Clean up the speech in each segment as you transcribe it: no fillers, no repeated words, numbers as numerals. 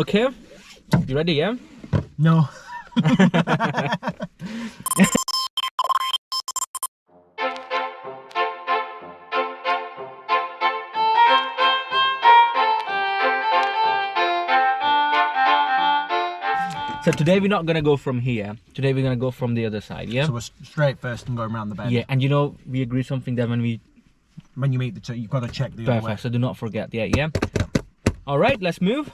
Okay, you ready, yeah? No. So today we're not gonna go from here. Today we're gonna go from the other side, yeah? So we're straight first and going around the bend. Yeah, and you know, we agreed something that when you meet the two, you've got to check the other way. Perfect, so do not forget, yeah? Alright, let's move.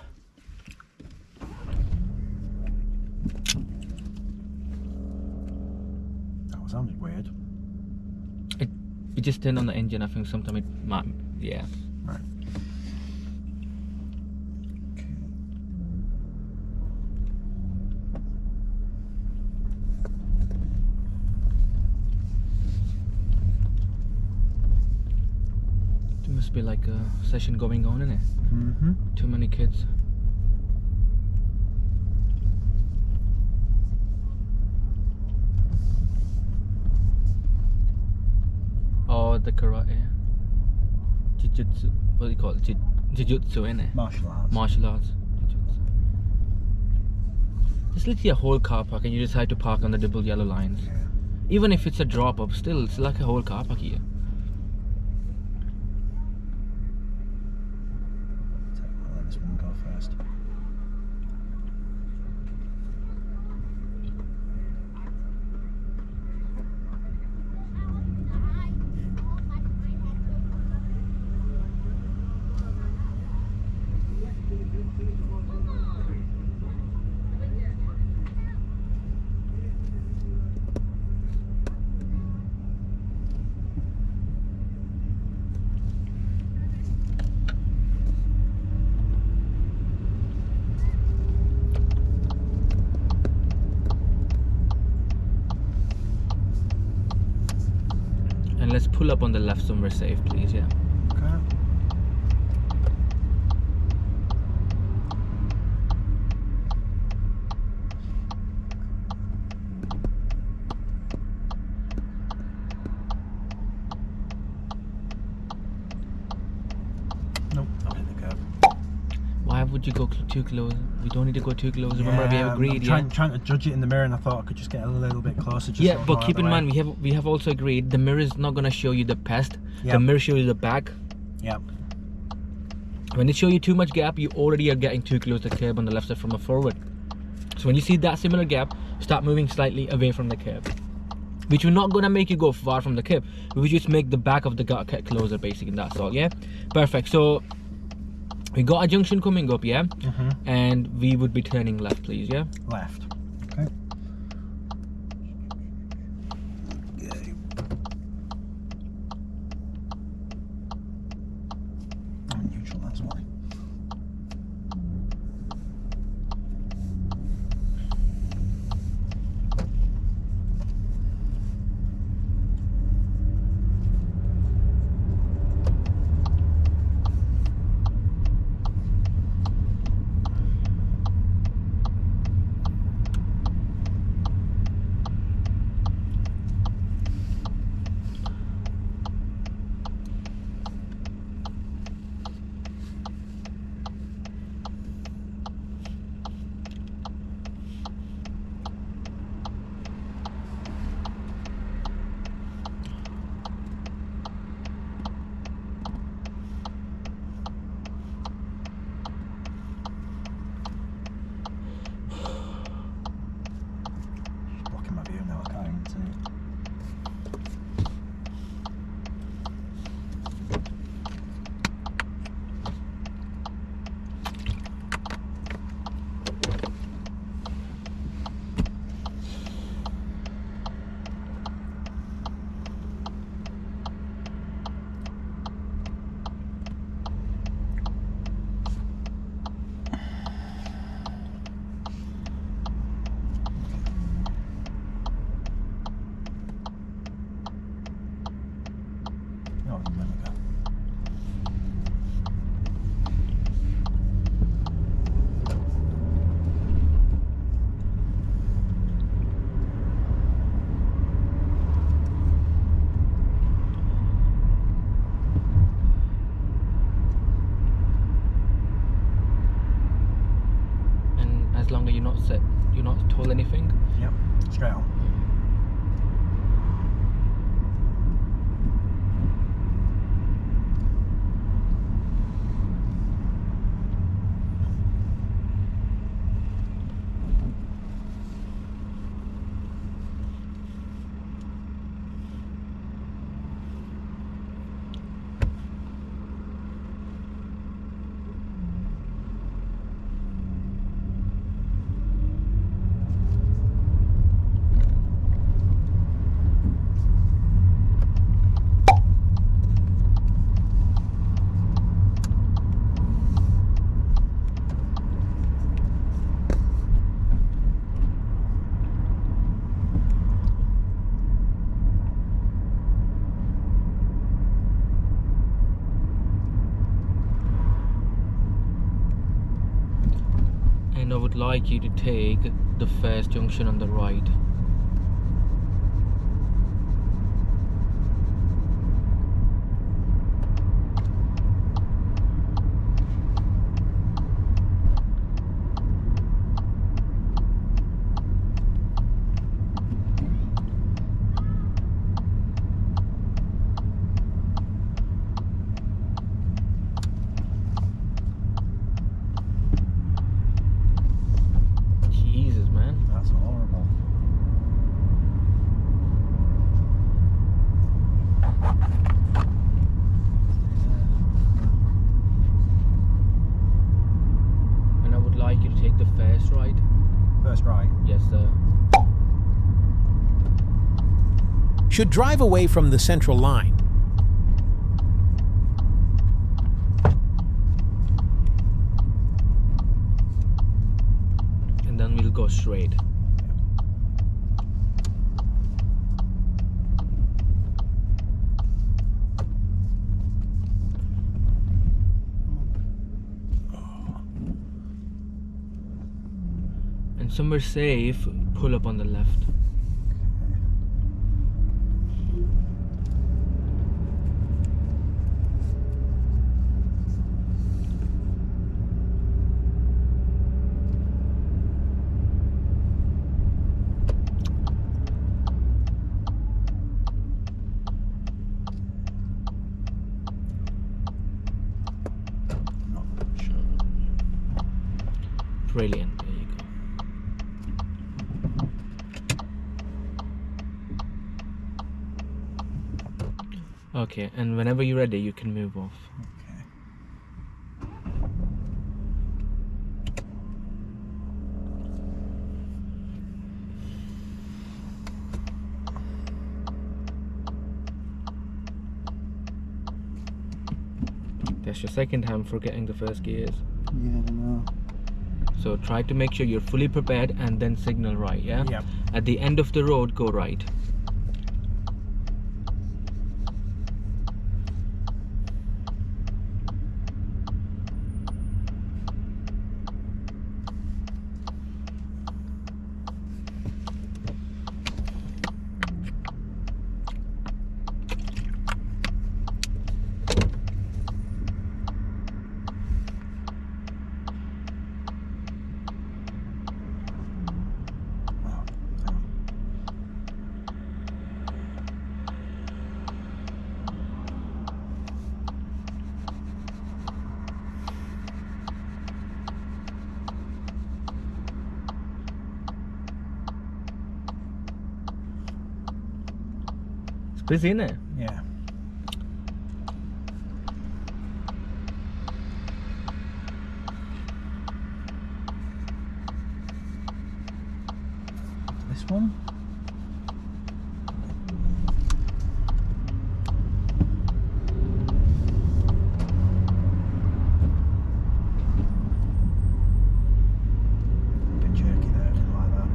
That sounded weird. We just turned on the engine, I think sometimes it might, yeah. Right. There must be like a session going on, innit? Mm-hmm. Too many kids. Oh, the karate. Jiu-jitsu. What do you call it? Jiu-jitsu, innit? Martial arts. Martial arts. Jiu-jitsu. It's literally a whole car park and you decide to park on the double yellow lines. Yeah. Even if it's a drop up, still it's like a whole car park here. I'll let this one go first. And let's pull up on the left somewhere safe, please, yeah. Okay. Nope, I'll hit the curb. Why would you go too close? We don't need to go too close. Remember we have agreed, I'm trying to judge it in the mirror, and I thought I could just get a little bit closer. Just Yeah, but keep in mind we have also agreed the mirror is not gonna show you the pest. Yep. The mirror shows you the back. Yep. When it show you too much gap, you already are getting too close to the curb on the left side from a forward. So when you see that similar gap, start moving slightly away from the curb. Which will not gonna make you go far from the curb. We just make the back of the car get closer, basically, and that's all, yeah? Perfect. So we got a junction coming up, yeah? Mm-hmm. And we would be turning left, please, yeah? Left. Okay. I'm neutral, that's why. as long as you're not told anything. Yep, straight on. And I would like you to take the first junction on the right. Jesus, man. That's horrible. And I would like you to take the first right. First right. Yes, sir. Should drive away from the central line. And then we'll go straight. And somewhere safe, pull up on the left. Brilliant. There you go. Okay, and whenever you're ready, you can move off. Okay. That's your second time forgetting the first gears. Yeah, I know. So try to make sure you're fully prepared and then signal right, yeah? Yep. At the end of the road, go right. It's busy, isn't it? Yeah. This one? Bit jerky there, didn't like that.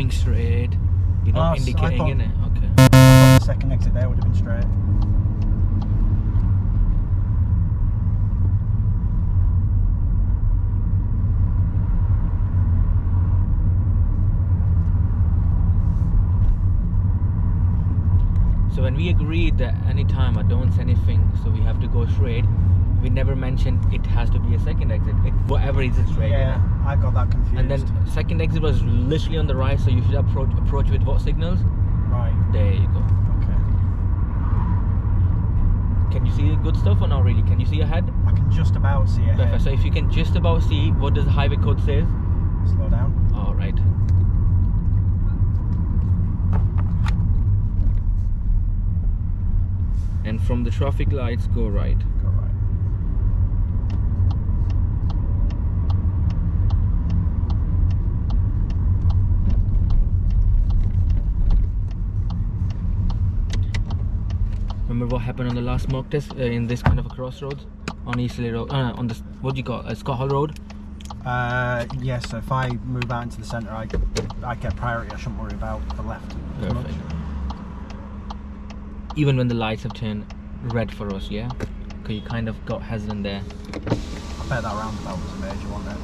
going straight. You're not so I indicating, thought- innit? Okay. I thought the second exit there would have been straight. So when we agreed that anytime I don't say anything, so we have to go straight, we never mentioned it has to be a second exit. Whatever is it straight. Yeah, innit? I got that confused. And then second exit was literally on the right, so you should approach with what signals? Right. There you go. Okay. Can you see the good stuff or not really? Can you see ahead? I can just about see it. Perfect. So if you can just about see, what does the highway code say? Slow down. All right. And from the traffic lights, go right. Go right. Remember what happened on the last mock test in this kind of a crossroads on Eastleigh Road, on the what do you call it, Scott Hall Road? Yeah, so if I move out into the centre, I get priority. I shouldn't worry about the left as much. Perfect. Even when the lights have turned red for us, yeah? Because you kind of got hesitant there. I bet that roundabout was a major one there.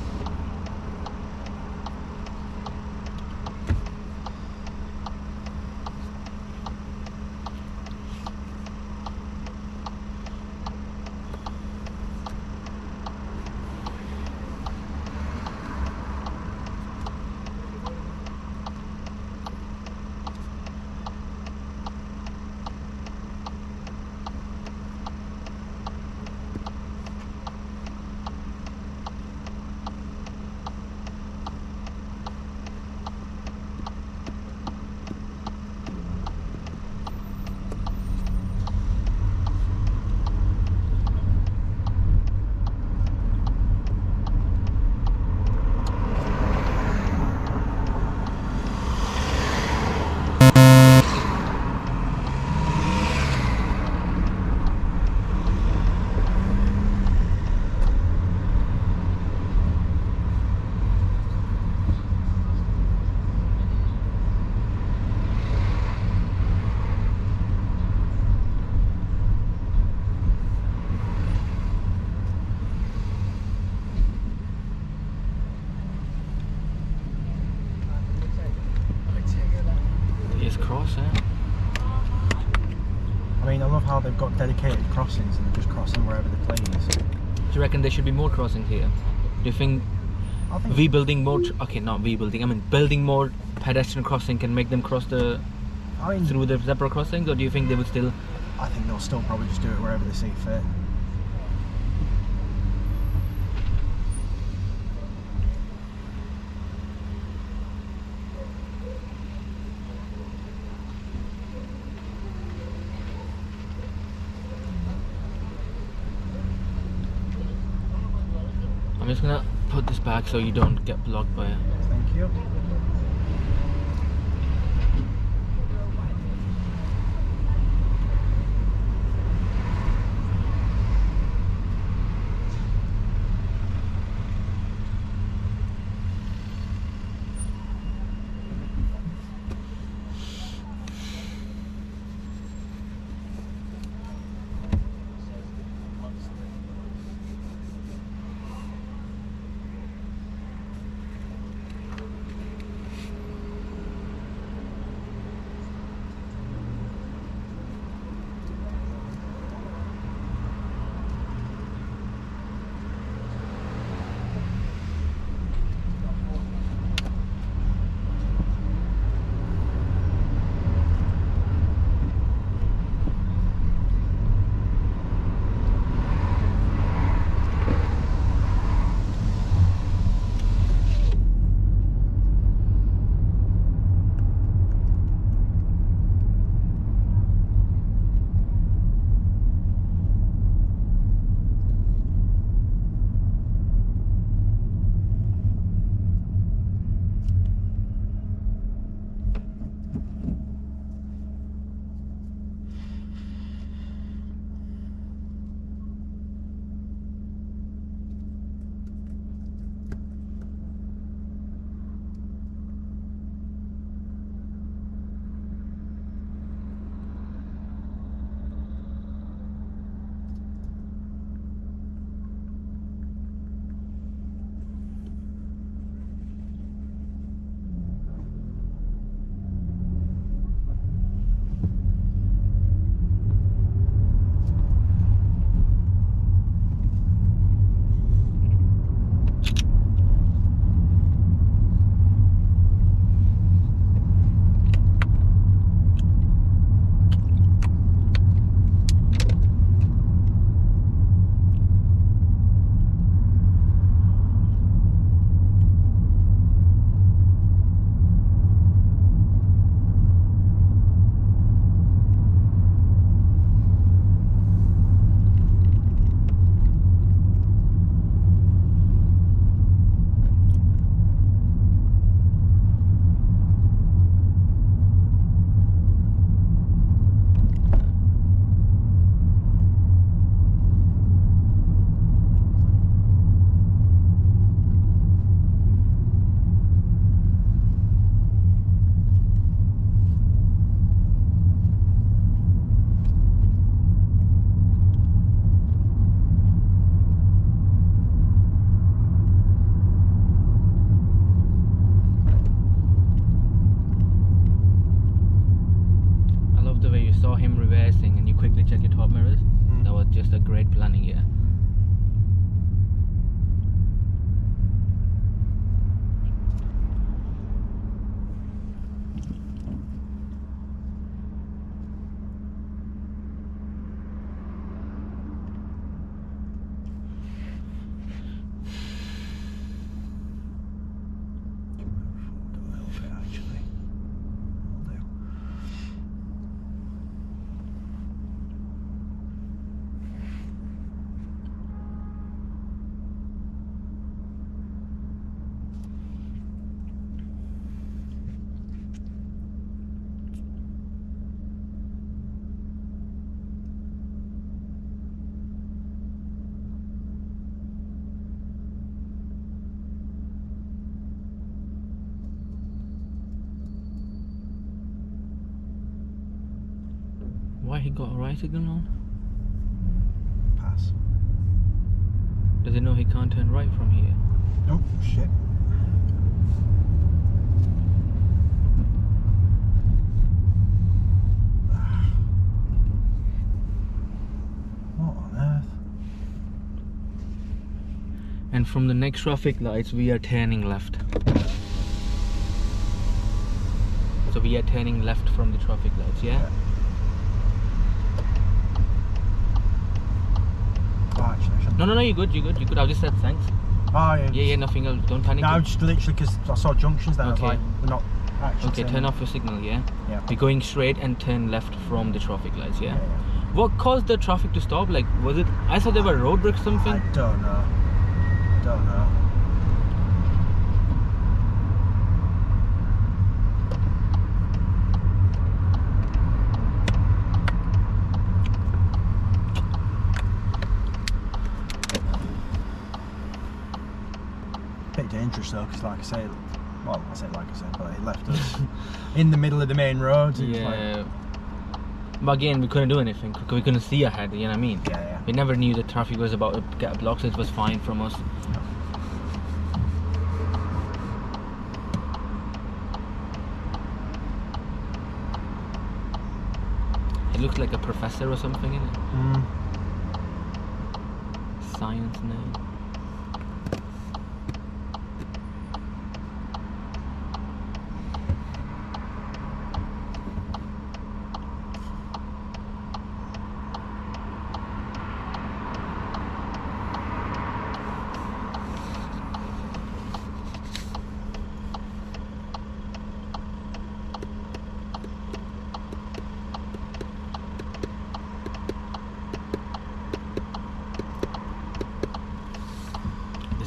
Cross, eh? I mean, I love how they've got dedicated crossings and they're just crossing wherever they please. Do you reckon there should be more crossings here? Do you think I think building more? Okay, not building. I mean, building more pedestrian crossing can make them cross through the zebra crossings, or do you think they would still? I think they'll still probably just do it wherever they see fit. I'm just gonna put this back so you don't get blocked by it. Thank you. reversing and you quickly check your top mirrors. That was just a great planning, yeah. Why he got a right signal on? Pass. Does he know he can't turn right from here? Oh shit. What on earth? And from the next traffic lights we are turning left. So we are turning left from the traffic lights, yeah? Oh, actually, I shouldn't. No, you're good. I just said thanks. Oh yeah. Yeah, nothing else. Don't panic. No, just literally because I saw Junctions there. I was Okay. like, we're not actually. Okay, turn off your signal, yeah? Yeah. We're going straight and turn left from the traffic lights, yeah? Yeah, yeah. What caused the traffic to stop? Like, was it... I thought there were road bricks or something. I don't know. Don't know. Bit dangerous though, because like I say, well, I say like I said, but it left us in the middle of the main road. It was like, Yeah. But again, we couldn't do anything because we couldn't see ahead, you know what I mean? yeah. We never knew the traffic was about to get blocked, so it was fine from us. It looks like a professor or something, in it? Science name.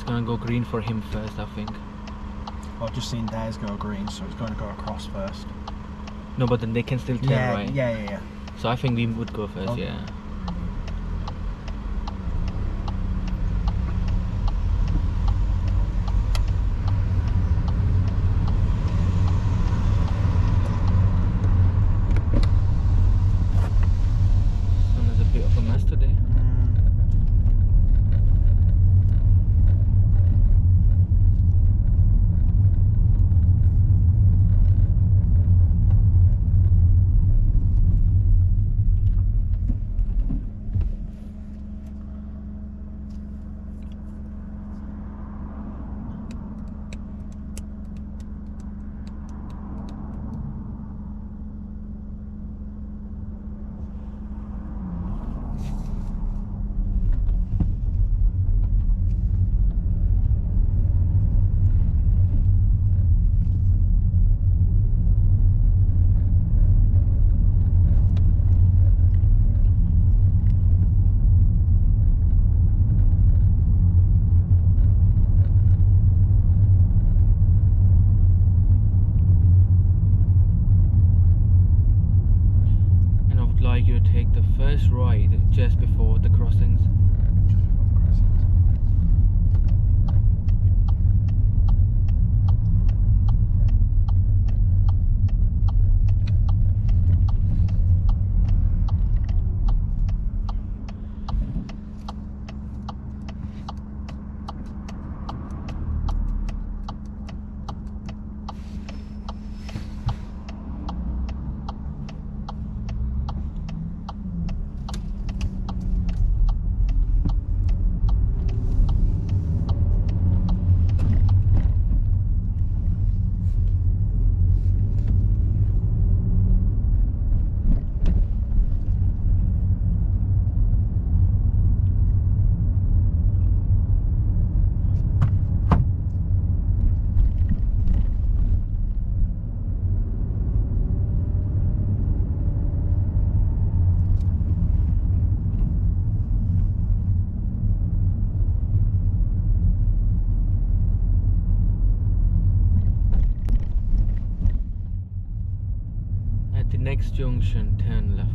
Gonna go green for him first, I think. I've just seen theirs go green, so it's going to go across first. No, but then they can still turn right. Yeah. So I think we would go first, Okay. yeah. So there's a bit of a mess today. You to take the first right just before the crossings. Next junction, turn left.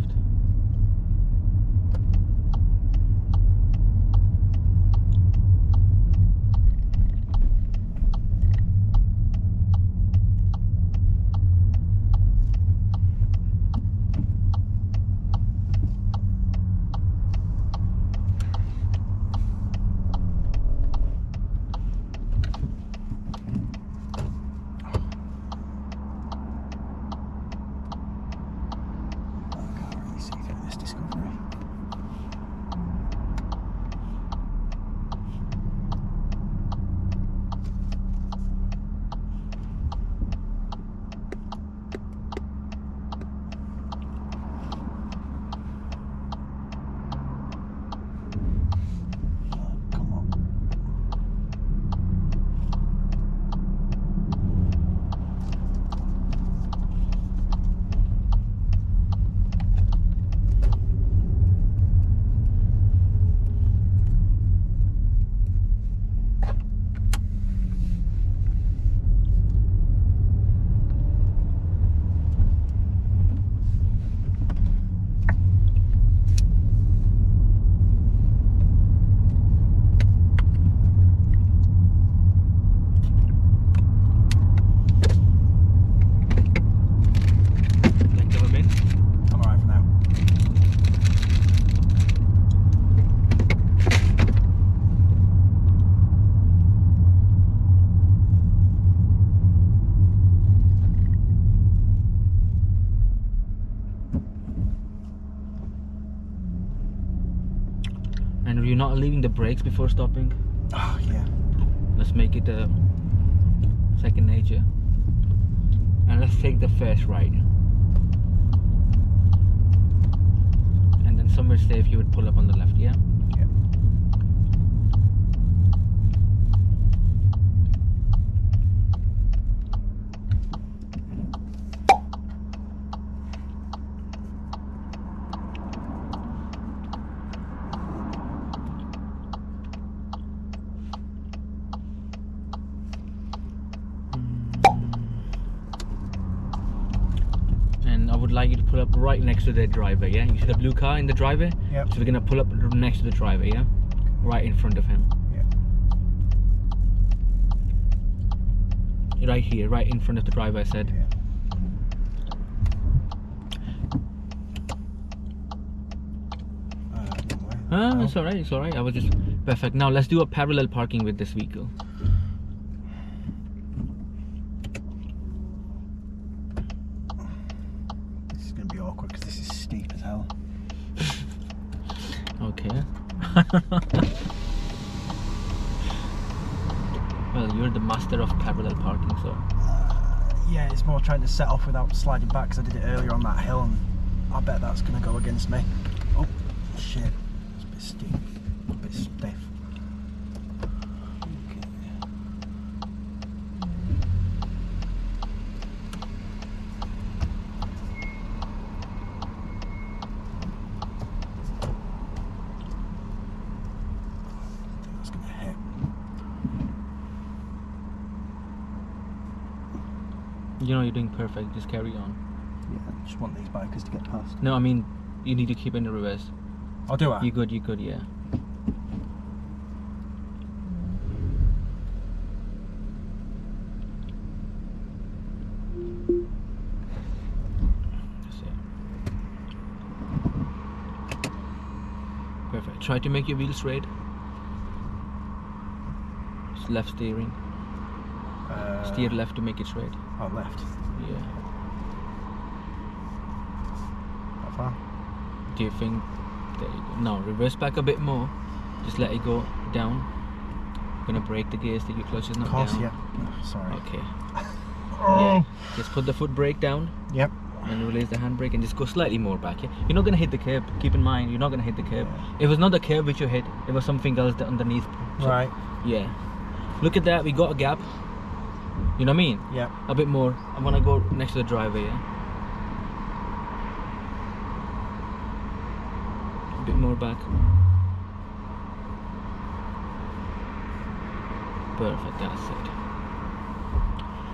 And you're not leaving the brakes before stopping. Oh, yeah. Let's make it a second nature. And let's take the first right. And then somewhere safe you would pull up on the left, yeah? Yeah. And I would like you to pull up right next to the driver, yeah? You see the blue car in the driveway? Yep. So we're gonna pull up next to the driver, yeah? Right in front of him. Yeah. Right here, right in front of the driver, I said. Yeah. It's alright, it's alright. I was just perfect. Now let's do a parallel parking with this vehicle. This is going to be awkward because this is steep as hell. Okay. Well, you're the master of parallel parking, so. Yeah, it's more trying to set off without sliding back because I did it earlier on that hill and I bet that's going to go against me. Oh, shit. It's a bit steep. A bit stiff. You know you're doing perfect, just carry on. Yeah, I just want these bikers to get past. No, I mean, you need to keep in the reverse. Oh, do I? You good, yeah. That's it. Perfect. Try to make your wheels straight. Just left steering. Steer left to make it straight. Oh, left. Yeah. How far? Do you think? There you go. No, reverse back a bit more. Just let it go down. Gonna brake the gears that your clutch is not Of course, down. yeah. Oh, sorry. Okay. Oh. Yeah. Just put the foot brake down Yep. and release the handbrake and just go slightly more back. Yeah? You're not gonna hit the curb. Keep in mind, you're not gonna hit the curb. It was not the curb which you hit. It was something else underneath. So, Right. yeah. Look at that. We got a gap. You know what I mean? Yep. A bit more. I wanna go next to the driver. Yeah. A bit more back. Perfect. That's it.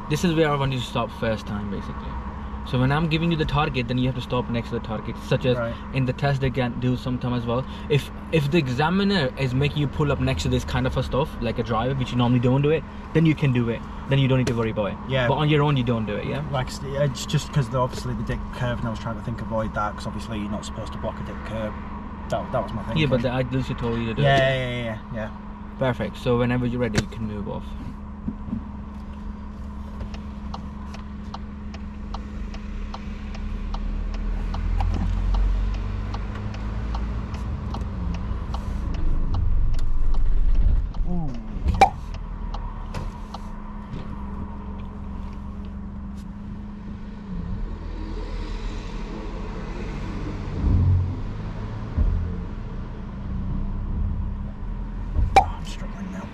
This is where I want you to stop first time, basically. So when I'm giving you the target, then you have to stop next to the target, such as Right. in the test they can do sometime as well. If the examiner is making you pull up next to this kind of a stuff, like a driver, which you normally don't do it, then you can do it. Then you don't need to worry about it. Yeah. But on your own, you don't do it, yeah? Like, it's just because obviously the dip curve, and I was trying to avoid that, because obviously you're not supposed to block a dip curve. That was my thing. Yeah, but I literally told you to do it. Yeah. Perfect. So whenever you're ready, you can move off. I'm struggling now.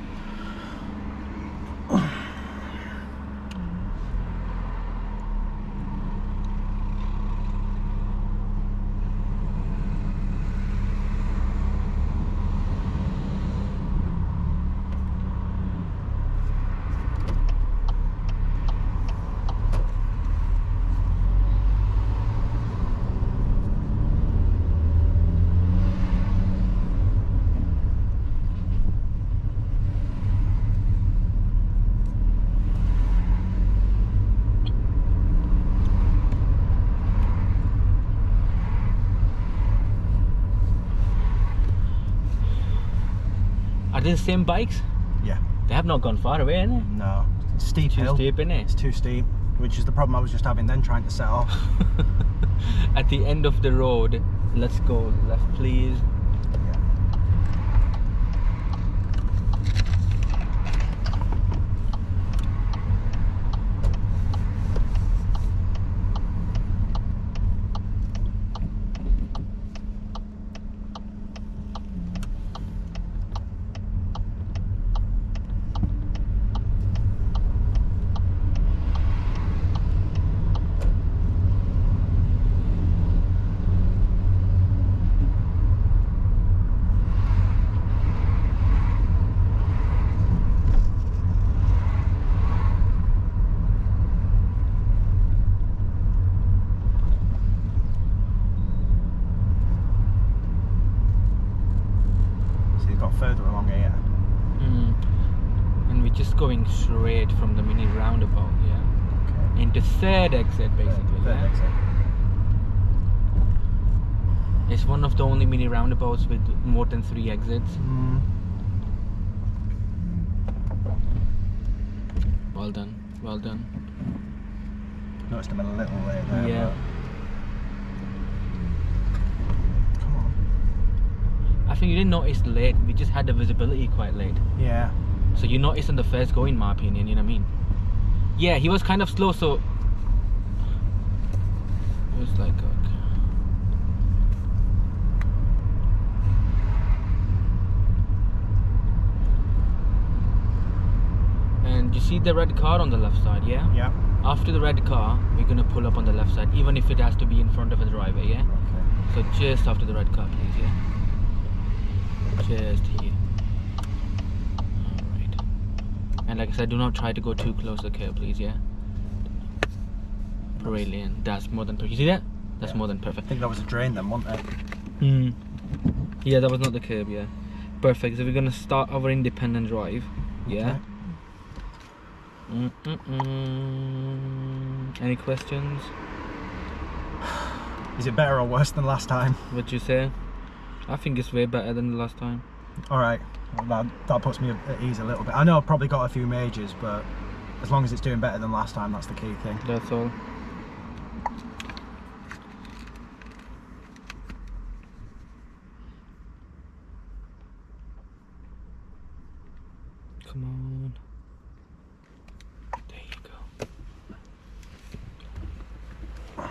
Are they the same bikes? Yeah. They have not gone far away, innit? No. Steep Too hill. steep, innit? It's too steep, which is the problem I was just having then, trying to set off. At the end of the road, let's go left, please. So you've got further along here. And we're just going straight from the mini roundabout, yeah? Okay. Into third exit, basically, Third yeah? exit. It's one of the only mini roundabouts with more than 3 exits. Well done, well done. Noticed I'm a little late there. Yeah. But... Come on. I think you didn't notice late, we just had the visibility quite late. Yeah. So you noticed on the first go, in my opinion, you know what I mean? Yeah, he was kind of slow, so... It was like, okay. And you see the red car on the left side, yeah? Yeah. After the red car, we're gonna pull up on the left side, even if it has to be in front of a driver, yeah? Okay. So just after the red car, please, yeah? Just here. Alright. And like I said, do not try to go too close to the curb, please, yeah? Brilliant. That's more than perfect. You see that? That's Yeah. more than I perfect. think that was a drain then, wasn't it? Yeah, that was not the curb, yeah. Perfect. So we're gonna start our independent drive, yeah? Okay. Any questions? Is it better or worse than last time? What'd you say? I think it's way better than the last time. Alright. Well, that puts me at ease a little bit. I know I've probably got a few majors, but as long as it's doing better than last time, that's the key thing. That's all. Come on. There you go. Okay.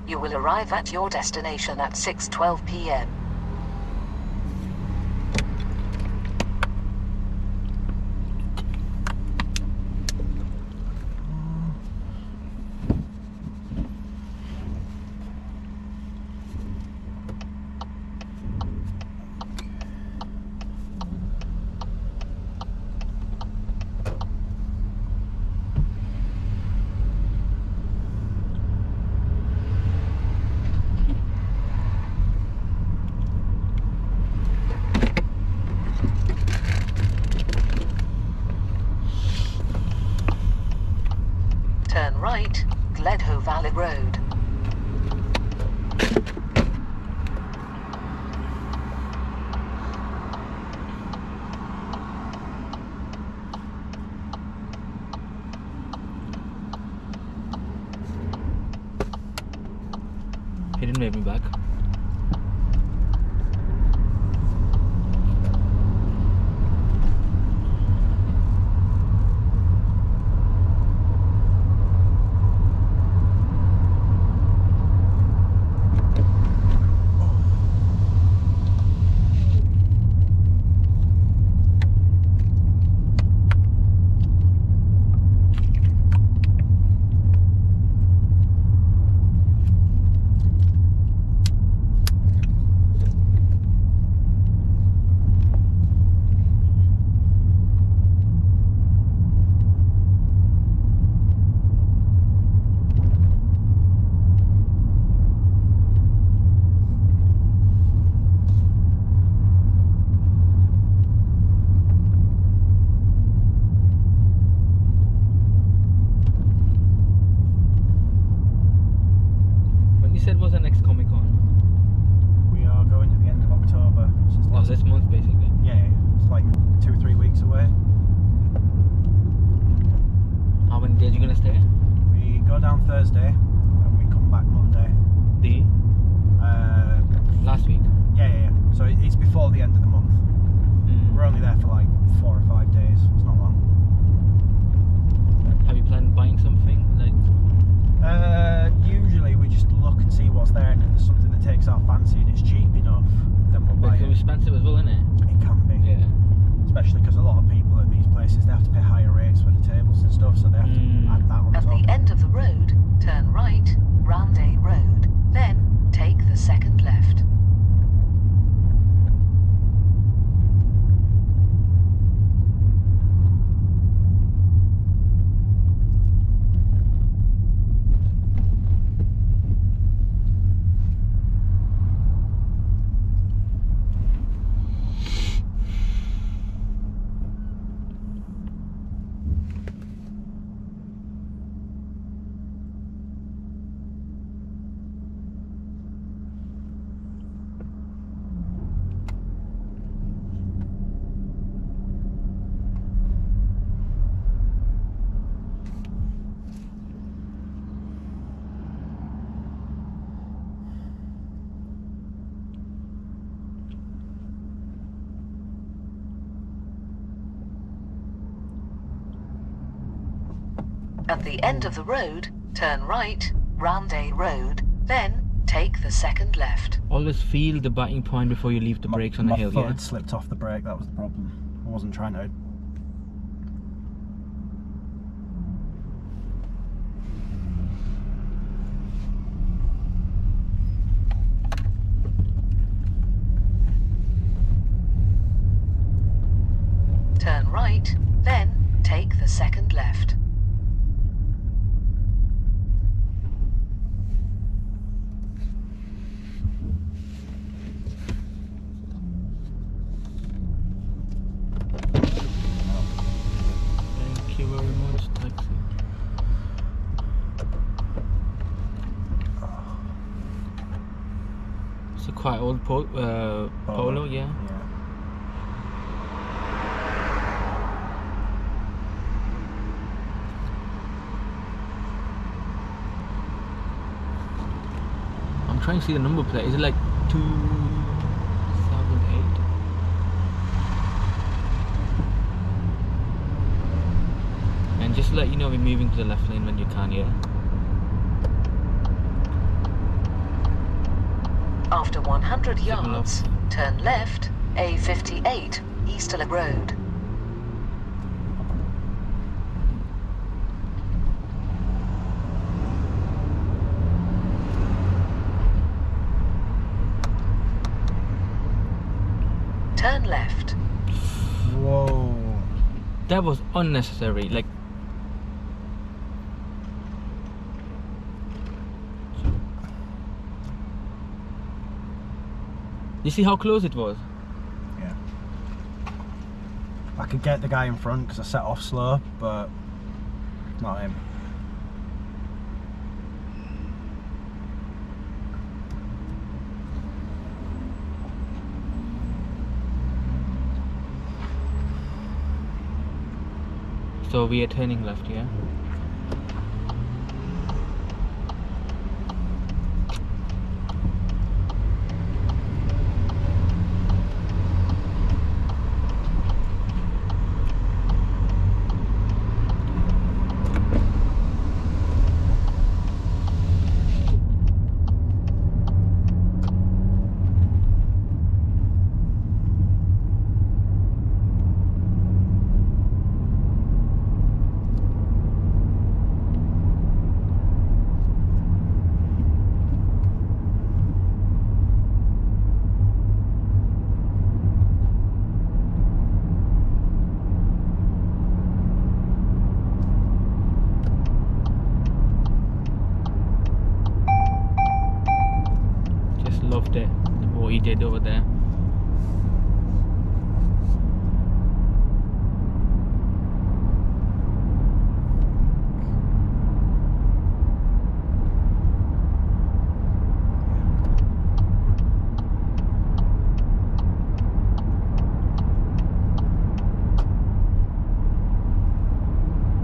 You will arrive at your destination at 6:12 p.m. turn right, Gledhoe Valley Road. He didn't wave me back. Said was the next Comic Con? We are going to the end of October. So it's This month basically. Yeah, it's like 2 or 3 weeks away. How many days are you gonna stay? We go down Thursday and we come back Monday. Last week. Yeah. So it's before the end of the month. We're only there for like 4 or 5 days. It's not long. Have you planned buying something? Like usually we just look and see what's there, and if there's something that takes our fancy and it's cheap enough, then we'll buy it's it. expensive as well, isn't it? It can be. Yeah. Especially because a lot of people at these places, they have to pay higher rates for the tables and stuff, so they have to add that on At top. the end of the road, turn right, Roundabouts Road, then take the second left. At the end of the road, turn right, Roundabouts Road, then take the second left. Always feel the biting point before you leave the brakes on the hill, My foot yeah? had slipped off the brake, that was the problem. I wasn't trying to. Turn right, then take the second left. Thank you very much, taxi. It's a quite old Polo, yeah. I'm trying to see the number plate. Is it like 2008? And just to let you know, we're moving to the left lane when you can, yeah? After 100 yards, turn left, A58, Easterley Road. Turn left. Whoa. That was unnecessary. Like, you see how close it was? Yeah. I could get the guy in front because I set off slow, but not him. So we are turning left, yeah? Loved it, what he did over there.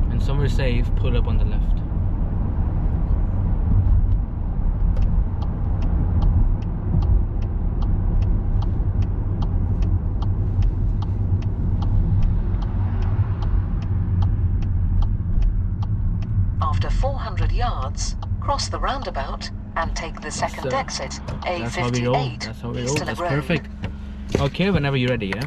And somewhere safe, pull up on the left. After 400 yards, cross the roundabout and take the second exit, That's how we roll. A58, That's how we roll. Eastern That's Road. perfect. Okay, whenever you're ready, yeah?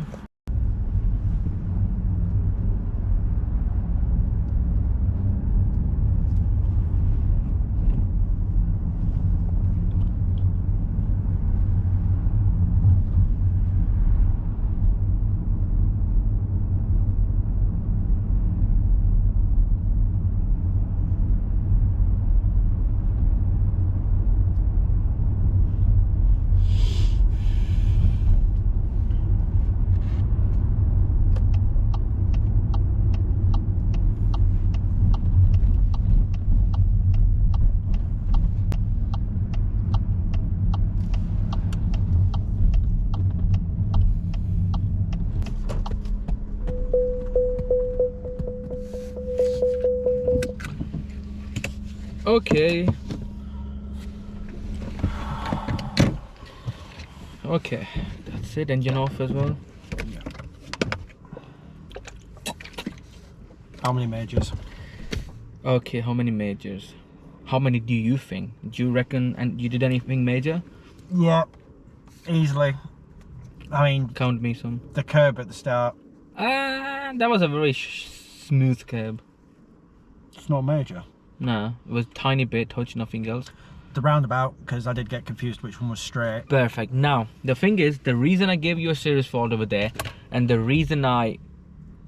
Okay. Okay, that's it. Engine off as well. Yeah. How many majors? Okay, how many majors? How many do you think? Do you reckon and you did anything major? Yeah, easily. I mean, Count me some. the curb at the start, That was a very smooth curb. it's not major. Nah, it was tiny bit touch, nothing else. The roundabout, because I did get confused which one was straight. Perfect. Now, the thing is, the reason I gave you a serious fault over there, and the reason I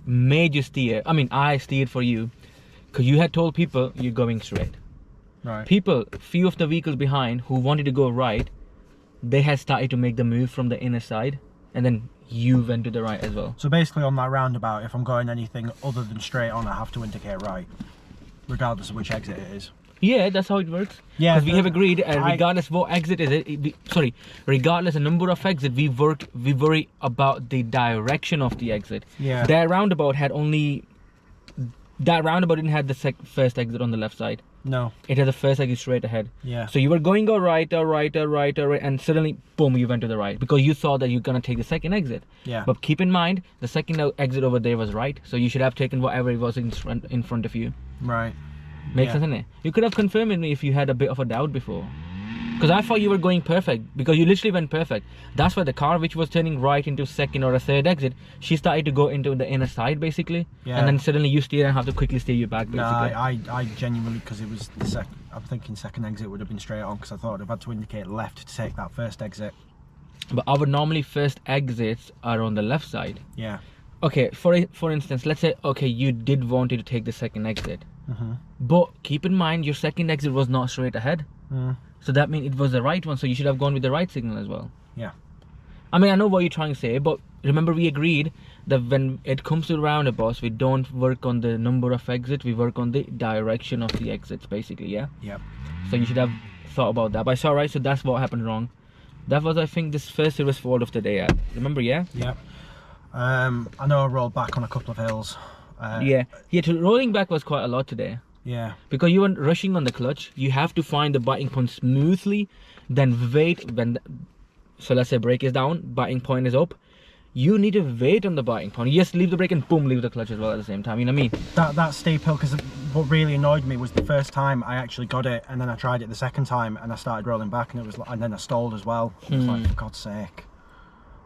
made you steer, I steered for you, because you had told people you're going straight. Right. People, few of the vehicles behind who wanted to go right, they had started to make the move from the inner side, and then you went to the right as well. So basically on that roundabout, if I'm going anything other than straight on, I have to indicate right, regardless of which exit it is. Yeah, that's how it works. Yeah, because we have agreed, I- regardless what exit is it, regardless the number of exit, we worry about the direction of the exit. Yeah. That roundabout didn't have the first exit on the left side. No. It had the first exit straight ahead. Yeah. So you were going all right, and suddenly, boom, you went to the right because you thought that you're gonna take the second exit. Yeah. But keep in mind, the second exit over there was right, so you should have taken whatever it was in front of you. Right. Makes Yeah. sense, innit? You could have confirmed with me if you had a bit of a doubt before. Because I thought you were going perfect, because you literally went perfect. That's why the car which was turning right into second or a third exit, she started to go into the inner side basically. Yeah. And then suddenly you steer and have to quickly steer you back No, basically. I genuinely, because it was the second, I'm thinking second exit would have been straight on, because I thought I'd have had to indicate left to take that first exit. But our normally first exits are on the left side. Yeah. Okay, for instance, let's say, okay, you did want to take the second exit. Mm-hmm. But keep in mind, your second exit was not straight ahead. Mm. So that means it was the right one, so you should have gone with the right signal as well. Yeah. I know what you're trying to say, but remember we agreed that when it comes to roundabouts, we don't work on the number of exits, we work on the direction of the exits basically, yeah? Yep. So you should have thought about that. But it's alright, so that's what happened wrong. That was, I think, this first serious fault of the day, yeah? Remember, yeah? Yep. I know I rolled back on a couple of hills. Yeah, to rolling back was quite a lot today. Yeah. Because you weren't rushing on the clutch. You have to find the biting point smoothly, then wait when. So let's say brake is down, biting point is up. You need to wait on the biting point. You just leave the brake and boom, leave the clutch as well at the same time. You know what I mean? That steep hill, because what really annoyed me was the first time I actually got it, and then I tried it the second time, and I started rolling back, and it was, and then I stalled as well. It was like, for God's sake.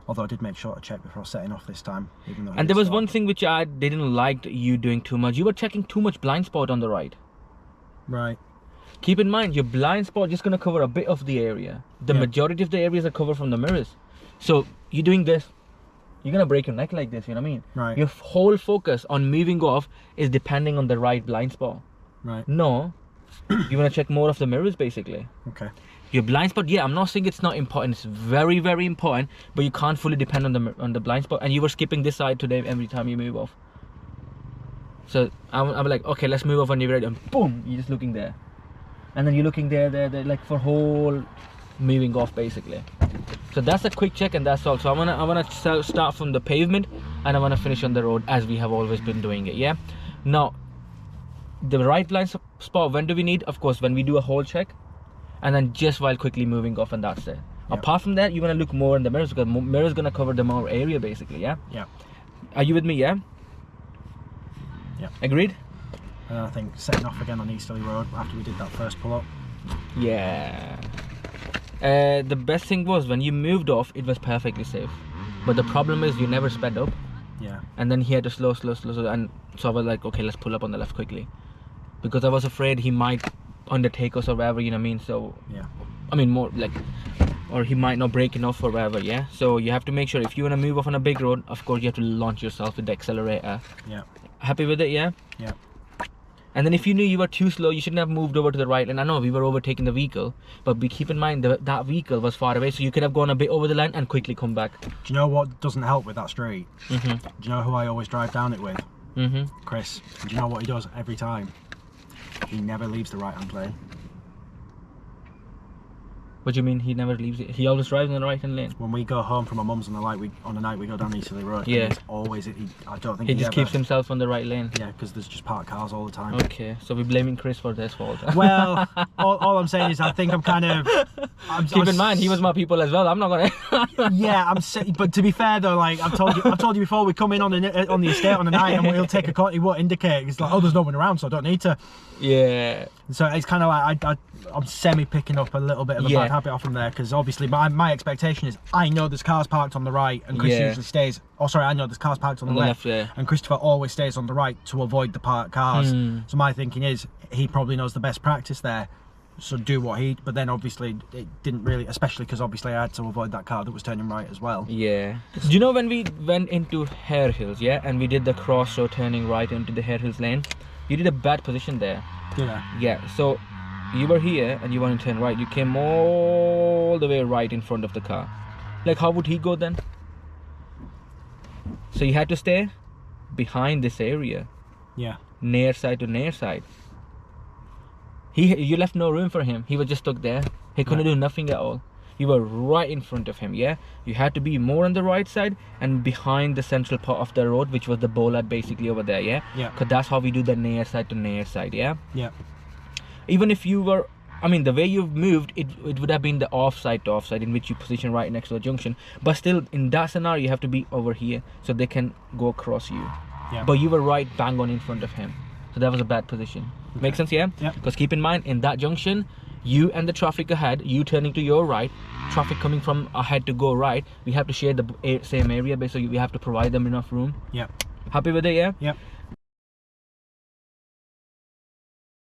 Although I did make sure to check before setting off this time, even though. And there was one thing which I didn't like you doing too much. You were checking too much blind spot on the right. Right. Keep in mind, your blind spot is just going to cover a bit of the area. The majority of the areas are covered from the mirrors. So you're doing this, you're going to break your neck like this, you know what I mean? Right. Your whole focus on moving off is depending on the right blind spot. Right. No, you want to check more of the mirrors basically. Okay. Your blind spot, yeah, I'm not saying it's not important. It's very, very important, but you can't fully depend on the blind spot. And you were skipping this side today every time you move off. So I'm like, okay, let's move off when you're ready, and boom, you're just looking there. And then you're looking there, like for whole moving off basically. So that's a quick check, and that's all. So I wanna start from the pavement, and I wanna finish on the road as we have always been doing it. Yeah. Now, the right blind spot. When do we need? Of course, when we do a whole check, and then just while quickly moving off, and that's it. Yeah. Apart from that, you wanna look more in the mirrors, because mirrors gonna cover the more area basically. Yeah. Yeah. Are you with me? Yeah. Yeah. Agreed. And I think setting off again on Easterly Road after we did that first pull up. Yeah. The best thing was when you moved off, it was perfectly safe. But the problem is you never sped up. Yeah. And then he had to slow. And so I was like, okay, let's pull up on the left quickly. Because I was afraid he might undertake us or whatever, you know what I mean? So, yeah. I mean, more like, or he might not break enough or whatever, yeah? So you have to make sure if you want to move off on a big road, of course you have to launch yourself with the accelerator. Yeah. Happy with it, yeah? Yeah. And then if you knew you were too slow, you shouldn't have moved over to the right. And I know we were overtaking the vehicle, but keep in mind that vehicle was far away, so you could have gone a bit over the line and quickly come back. Do you know what doesn't help with that straight? Do you know who I always drive down it with? Chris. And do you know what he does every time? He never leaves the right-hand lane. What do you mean he never leaves it? He always drives in the right hand lane. When we go home from my mum's on the night we go down Easterly Road. Yeah. It's always I don't think he just keeps himself on the right lane. Yeah, because there's just parked cars all the time. Okay, so we're blaming Chris for this fault. Well, all I'm saying is I think I'm kind of. Keep in mind he was my people as well. I'm not gonna. Yeah, but to be fair though, like I've told you before, we come in on the estate on the night and he'll take a cut. He won't indicate. It's like, oh, there's no one around, so I don't need to. Yeah. So it's kind of like I'm semi picking up a little bit of a bad habit off him there, because obviously my expectation is I know there's cars parked on the right and Chris usually stays. Oh, sorry, I know there's cars parked on the left, and Christopher always stays on the right to avoid the parked cars. So my thinking is he probably knows the best practice there, so do what he. But then obviously it didn't really, especially because obviously I had to avoid that car that was turning right as well. Yeah. Do you know when we went into Hare Hills, and we did the crossroad turning right into the Hare Hills lane? You did a bad position there. Did I? Yeah, so you were here and you wanted to turn right. You came all the way right in front of the car. Like, how would he go then? So you had to stay behind this area. Yeah. Near side to near side. You left no room for him. He was just stuck there. He couldn't do nothing at all. You were right in front of him, yeah? You had to be more on the right side and behind the central part of the road, which was the bollard basically over there, yeah? Yeah. Because that's how we do the near side to near side, yeah? Yeah. Even if you were, I mean, the way you've moved, it would have been the offside to offside, in which you position right next to the junction. But still, in that scenario, you have to be over here so they can go across you. Yeah. But you were right bang on in front of him. So that was a bad position. Okay. Make sense, yeah? Yeah. Because keep in mind, in that junction, you and the traffic ahead, you turning to your right, traffic coming from ahead to go right, we have to share the same area, so we have to provide them enough room. Yeah. Happy with it, yeah? Yeah.